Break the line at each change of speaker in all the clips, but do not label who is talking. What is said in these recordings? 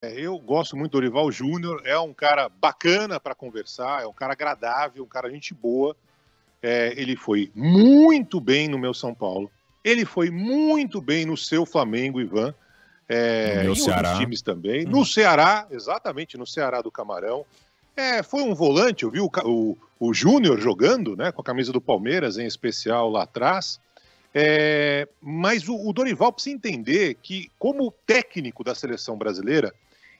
Eu gosto muito do Dorival Júnior, é um cara bacana para conversar, é um cara agradável, um cara gente boa. Ele foi muito bem no meu São Paulo, ele foi muito bem no seu Flamengo, Ivan,
No meu
em outros
Ceará.
times também. No Ceará, exatamente, no Ceará do Camarão. Foi um volante, eu vi o Júnior jogando, né, com a camisa do Palmeiras, em especial lá atrás. Mas o Dorival precisa entender que, como técnico da seleção brasileira,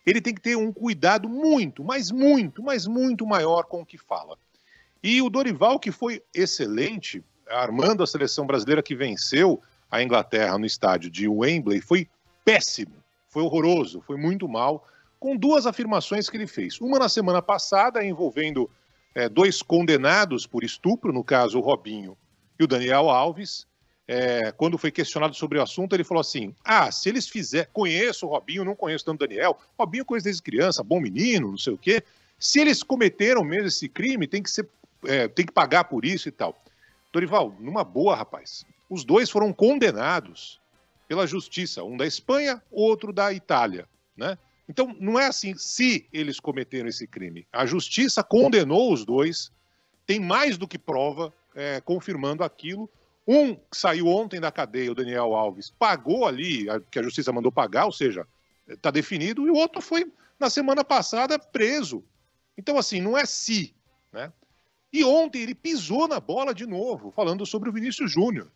ele tem que ter um cuidado muito, mas muito maior com o que fala. E o Dorival, que foi excelente, armando a seleção brasileira que venceu a Inglaterra no estádio de Wembley, foi péssimo, foi horroroso, foi muito mal, com duas afirmações que ele fez. Uma na semana passada, envolvendo dois condenados por estupro, no caso o Robinho e o Daniel Alves. Quando foi questionado sobre o assunto, ele falou assim: se eles fizerem, conheço o Robinho, não conheço tanto o Daniel, Robinho conheço desde criança, bom menino, não sei o quê. Se eles cometeram mesmo esse crime, tem que pagar por isso e tal. Dorival, numa boa, rapaz, os dois foram condenados pela justiça, um da Espanha, outro da Itália, né? Então, não é assim, se eles cometeram esse crime. A justiça condenou os dois, tem mais do que prova confirmando aquilo. Um que saiu ontem da cadeia, o Daniel Alves, pagou ali, que a justiça mandou pagar, ou seja, está definido, e o outro foi, na semana passada, preso. Então, assim, não é se, né? E ontem ele pisou na bola de novo, falando sobre o Vinícius Júnior.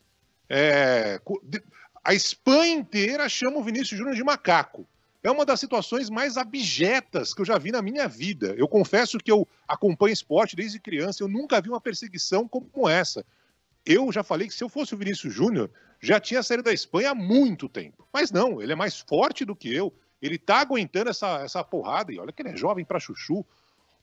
A Espanha inteira chama o Vinícius Júnior de macaco. É uma das situações mais abjetas que eu já vi na minha vida. Eu confesso que eu acompanho esporte desde criança, eu nunca vi uma perseguição como essa. Eu já falei que se eu fosse o Vinícius Júnior, já tinha saído da Espanha há muito tempo. Mas não, ele é mais forte do que eu. Ele tá aguentando essa porrada. E olha que ele é jovem pra chuchu.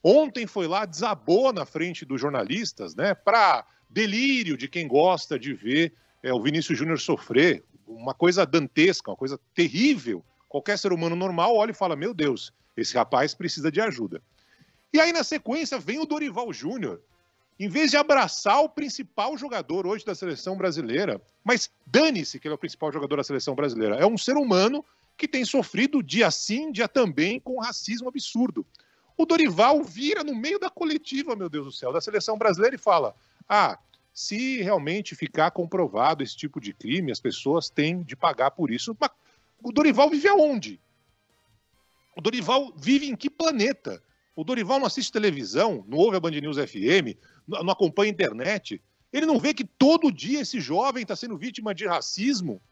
Ontem foi lá, desabou na frente dos jornalistas, né? Para delírio de quem gosta de ver o Vinícius Júnior sofrer. Uma coisa dantesca, uma coisa terrível. Qualquer ser humano normal olha e fala: meu Deus, esse rapaz precisa de ajuda. E aí, na sequência, vem o Dorival Júnior. Em vez de abraçar o principal jogador hoje da seleção brasileira, mas dane-se que ele é o principal jogador da seleção brasileira, é um ser humano que tem sofrido dia sim, dia também, com racismo absurdo. O Dorival vira no meio da coletiva, meu Deus do céu, da seleção brasileira e fala: se realmente ficar comprovado esse tipo de crime, as pessoas têm de pagar por isso. Mas o Dorival vive aonde? O Dorival vive em que planeta? O Dorival não assiste televisão, não ouve a Band News FM, não acompanha a internet. Ele não vê que todo dia esse jovem está sendo vítima de racismo,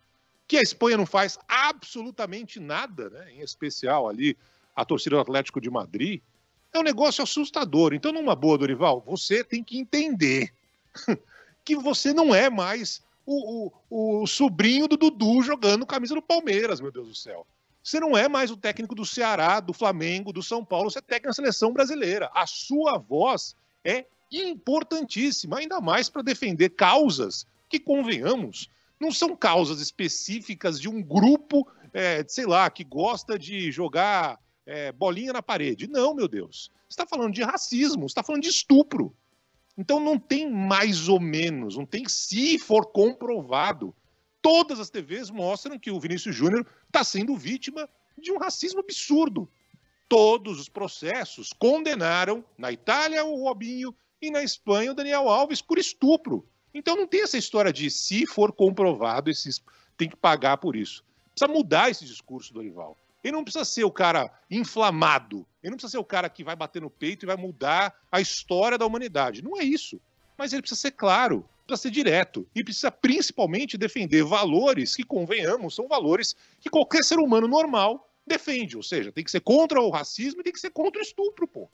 que a Espanha não faz absolutamente nada, né? Em especial ali a torcida do Atlético de Madrid. É um negócio assustador. Então, numa boa, Dorival, você tem que entender que você não é mais o sobrinho do Dudu jogando camisa do Palmeiras, meu Deus do céu. Você não é mais o técnico do Ceará, do Flamengo, do São Paulo, você é técnico da seleção brasileira. A sua voz é importantíssima, ainda mais para defender causas que, convenhamos, não são causas específicas de um grupo, sei lá, que gosta de jogar bolinha na parede. Não, meu Deus. Você está falando de racismo, você está falando de estupro. Então não tem mais ou menos, não tem se for comprovado. Todas as TVs mostram que o Vinícius Júnior está sendo vítima de um racismo absurdo. Todos os processos condenaram, na Itália, o Robinho e na Espanha, o Daniel Alves, por estupro. Então não tem essa história de se for comprovado, tem que pagar por isso. Precisa mudar esse discurso, Dorival. Ele não precisa ser o cara inflamado. Ele não precisa ser o cara que vai bater no peito e vai mudar a história da humanidade. Não é isso. Mas ele precisa ser claro, precisa ser direto. E precisa principalmente defender valores que, convenhamos, são valores que qualquer ser humano normal defende. Ou seja, tem que ser contra o racismo e tem que ser contra o estupro, pô.